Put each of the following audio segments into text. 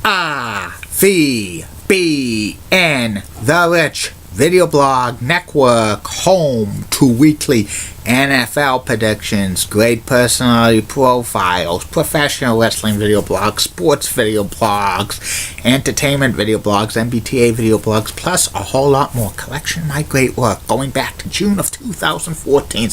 RVBN, The Rich Video Blog Network, home to weekly NFL predictions, great personality profiles, professional wrestling video blogs, sports video blogs, entertainment video blogs, MBTA video blogs, plus a whole lot more. Collection of my great work going back to June of 2014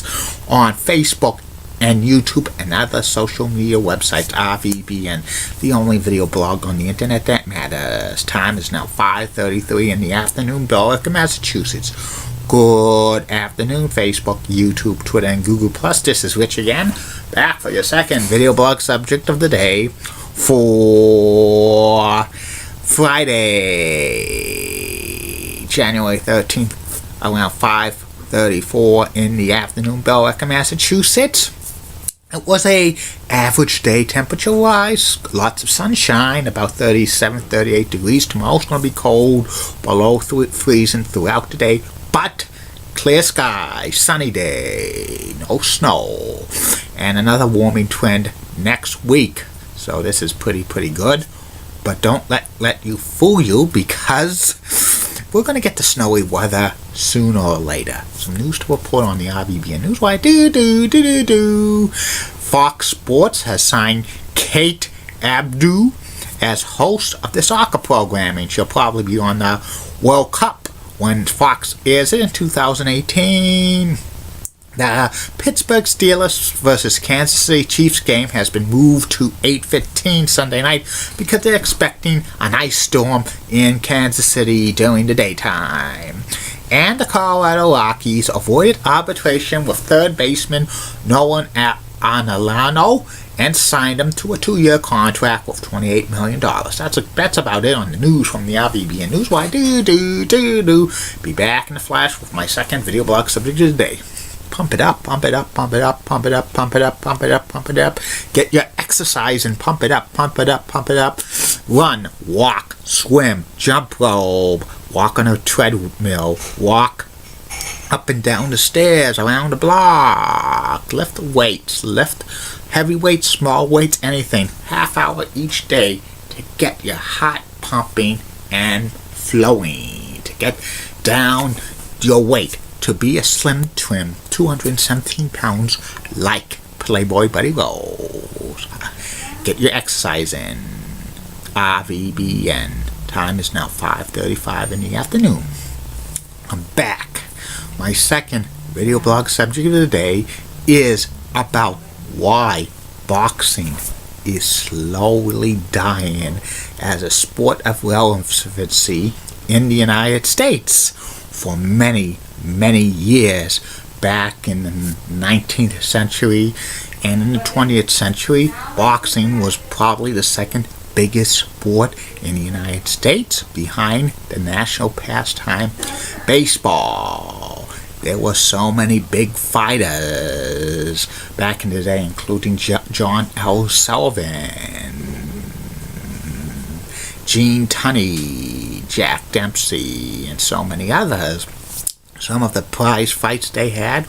on Facebook and YouTube and other social media websites. RVBN, the only video blog on the internet that matters. Time is now 5:33 in the afternoon, Berwick, Massachusetts. Good afternoon, Facebook, YouTube, Twitter, and Google+. This is Rich again, back for your second video blog subject of the day for Friday, January 13th, around 5:34 in the afternoon, Berwick, Massachusetts. It was a average day temperature-wise, lots of sunshine, about 37, 38 degrees. Tomorrow's going to be cold, below freezing throughout the day, but clear sky, sunny day, no snow, and another warming trend next week. So this is pretty good, but don't let you fool you, because we're going to get the snowy weather sooner or later. Some news to report on the RVBN Newswire. Fox Sports has signed Kate Abdo as host of the soccer programming. She'll probably be on the World Cup when Fox airs it in 2018. The Pittsburgh Steelers versus Kansas City Chiefs game has been moved to 8:15 Sunday night because they're expecting an ice storm in Kansas City during the daytime. And the Colorado Rockies avoided arbitration with third baseman Nolan Arenado and signed him to a 2-year contract with $28 million. That's about it on the news from the RVBN Newswire. Be back in a flash with my second video blog subject of the day. Pump it up, pump it up, pump it up, pump it up, pump it up, pump it up, pump it up. Get your exercise and pump it up, pump it up, pump it up. Run, walk, swim, jump rope, walk on a treadmill, walk up and down the stairs, around the block. Lift weights, lift heavy weights, small weights, anything. Half hour each day to get your heart pumping and flowing. To get down your weight. To be a slim, trim, 217 pounds like Playboy Buddy Rose. Get your exercise in. RVBN. Time is now 5:35 in the afternoon. I'm back. My second video blog subject of the day is about why boxing is slowly dying as a sport of relevancy in the United States. For many years back in the 19th century and in the 20th century, boxing was probably the second biggest sport in the United States, behind the national pastime baseball. There were so many big fighters back in the day, including John L. Sullivan, Gene Tunney, Jack Dempsey, and so many others. Some of the prize fights they had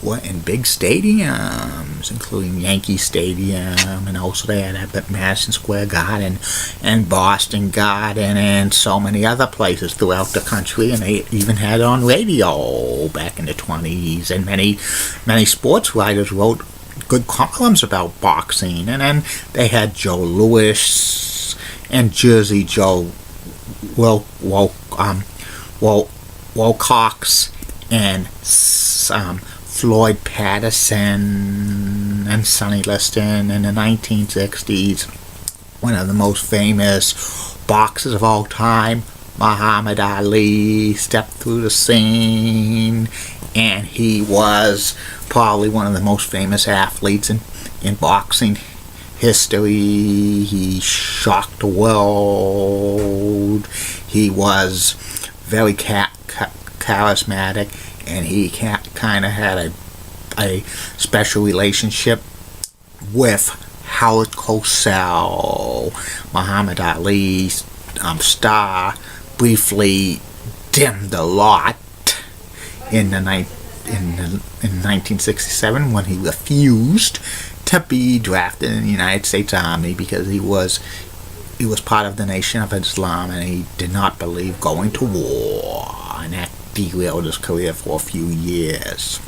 were in big stadiums, including Yankee Stadium, and also they had at Madison Square Garden and Boston Garden and so many other places throughout the country, and they even had it on radio back in the 20s, and many sports writers wrote good columns about boxing. And then they had Joe Louis and Jersey Joe Wilcox and Floyd Patterson and Sonny Liston in the 1960s. One of the most famous boxers of all time, Muhammad Ali, stepped through the scene, and he was probably one of the most famous athletes in boxing history. He shocked the world. He was very charismatic, and he kind of had a special relationship with Howard Cosell. Muhammad Ali's star briefly dimmed a lot in 1967 when he refused to be drafted in the United States Army because he was he was part of the Nation of Islam, and he did not believe going to war, and that derailed his career for a few years.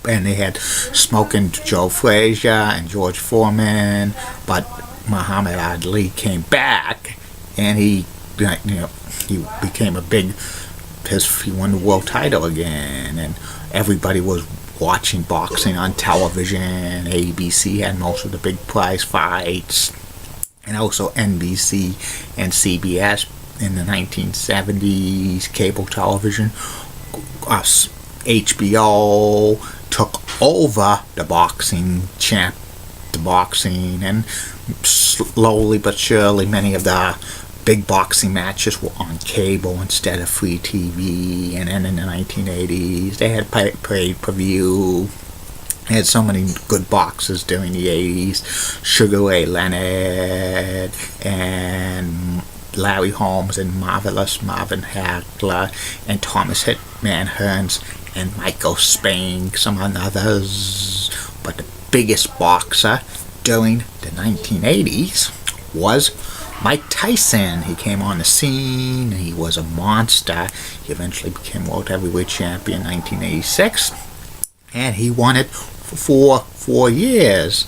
And they had Smoking Joe Frazier and George Foreman, but Muhammad Ali came back, and he became a big. He won the world title again, and everybody was watching boxing on television. ABC had most of the big prize fights, and also NBC and CBS in the 1970s. Cable television, HBO took over the boxing, and slowly but surely many of the big boxing matches were on cable instead of free TV. And then in the 1980s they had pay-per-view. They had so many good boxers during the 80s. Sugar Ray Leonard and Larry Holmes and Marvelous Marvin Hagler and Thomas Hitman Hearns and Michael Spink, some others. But the biggest boxer during the 1980s was Mike Tyson. He came on the scene. He was a monster. He eventually became world heavyweight champion in 1986, and he won it for 4 years.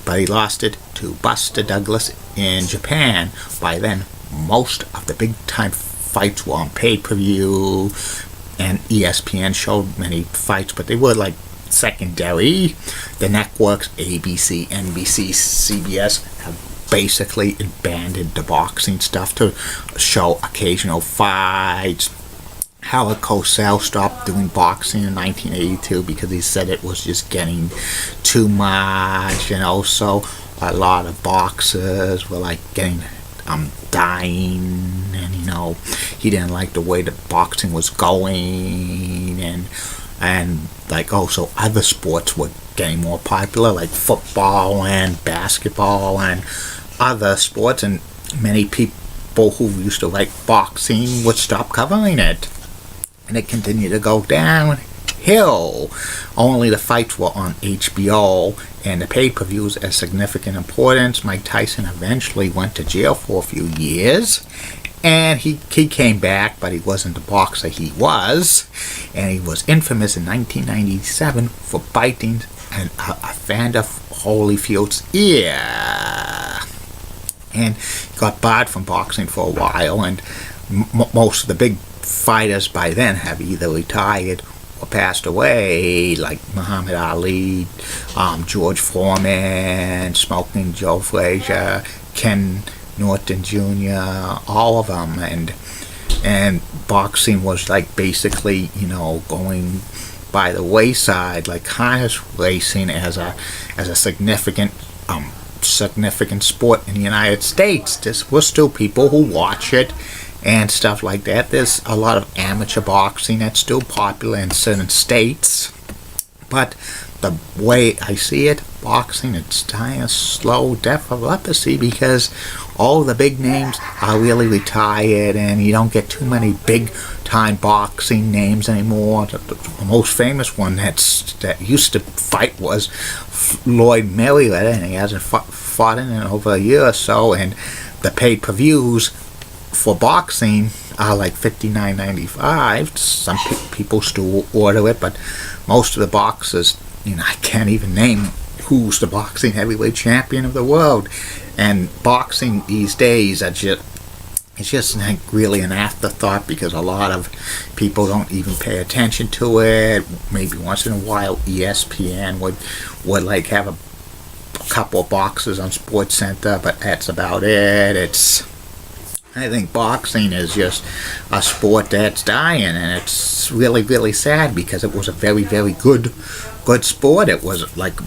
But he lost it to Buster Douglas in Japan. By then, most of the big-time fights were on pay-per-view, and ESPN showed many fights, but they were like secondary. The networks, ABC, NBC, CBS, have basically abandoned the boxing stuff to show occasional fights. Howard Cosell stopped doing boxing in 1982 because he said it was just getting too much, and also a lot of boxers were like getting dying, and he didn't like the way the boxing was going, and like also other sports were getting more popular, like football and basketball and other sports, and many people who used to like boxing would stop covering it, and it continued to go downhill. Only the fights were on HBO, and the pay-per-views as significant importance. Mike Tyson eventually went to jail for a few years, and he came back, but he wasn't the boxer he was, and he was infamous in 1997 for biting Evander Holyfield's ear, and got barred from boxing for a while, and most of the big fighters by then have either retired or passed away, like Muhammad Ali, George Foreman, Smoking Joe Frazier, Ken Norton Jr., all of them, and boxing was like basically going by the wayside, like harness racing as a significant sport in the United States. There were still people who watch it and stuff like that. There's a lot of amateur boxing that's still popular in certain states, but the way I see it, boxing, it's dying a slow death of leprosy because all the big names are really retired, and you don't get too many big time boxing names anymore. The most famous one that used to fight was Floyd Mayweather, and he hasn't fought in over a year or so, and the pay-per-views for boxing are like $59.95. Some people still order it, but most of the boxers, I can't even name who's the boxing heavyweight champion of the world. And boxing these days it's just like really an afterthought because a lot of people don't even pay attention to it. Maybe once in a while ESPN would like have a couple of boxers on Sports Center, but that's about it. I think boxing is just a sport that's dying, and it's really, really sad because it was a very, very good sport. It was like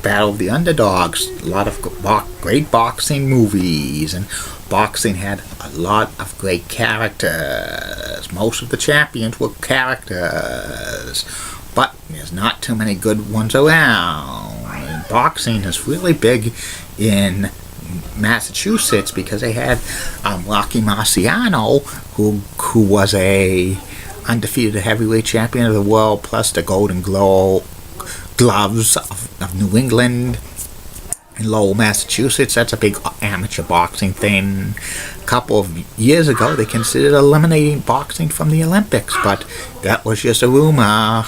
Battle of the Underdogs, a lot of great boxing movies, and boxing had a lot of great characters. Most of the champions were characters, but there's not too many good ones around. And boxing is really big in Massachusetts because they had Rocky Marciano, who was a undefeated heavyweight champion of the world, plus the Golden Gloves of New England, in Lowell, Massachusetts. That's a big amateur boxing thing. A couple of years ago, they considered eliminating boxing from the Olympics, but that was just a rumor.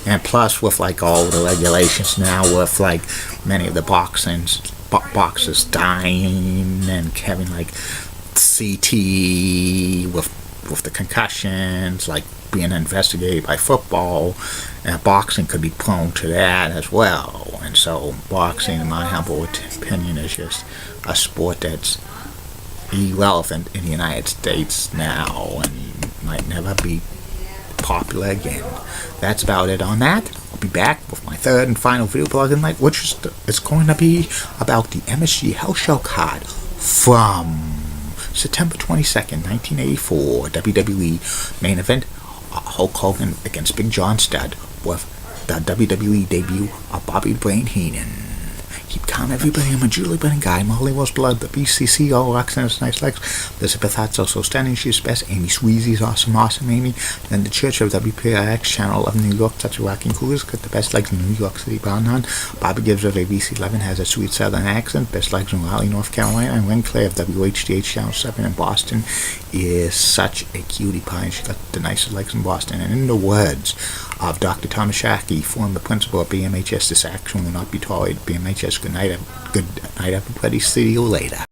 And plus, with like all the regulations now, with like many of the boxers dying and having like CT with the concussions, like being investigated by football, boxing could be prone to that as well. And so boxing, in my humble opinion, is just a sport that's irrelevant in the United States now and might never be popular again. That's about it on that. I'll be back with my third and final video blog tonight, which is going to be about the MSG Health Show card from September 22nd, 1984, WWE main event, Hulk Hogan against Big John Studd, with the WWE debut of Bobby the Brain Heenan. Keep calm, everybody. I'm a Julie Benning guy. Molly was blood. The BCC, all Roxanne's nice legs. Elizabeth Hart's so stunning. She's best. Amy Sweezy's awesome Amy. Then the Church of WPIX, Channel 11, New York. Such a rocking coolers. Got the best legs in New York City, bound on. Bobby Gibbs of ABC 11 has a sweet southern accent. Best legs in Raleigh, North Carolina. And Ren Clay of WHDH Channel 7 in Boston is such a cutie pie. She got the nicest legs in Boston. And in the words of Dr. Thomas Shackey, former principal of BMHS, this action will not be tolerated. BMHS, good night, everybody. See you later.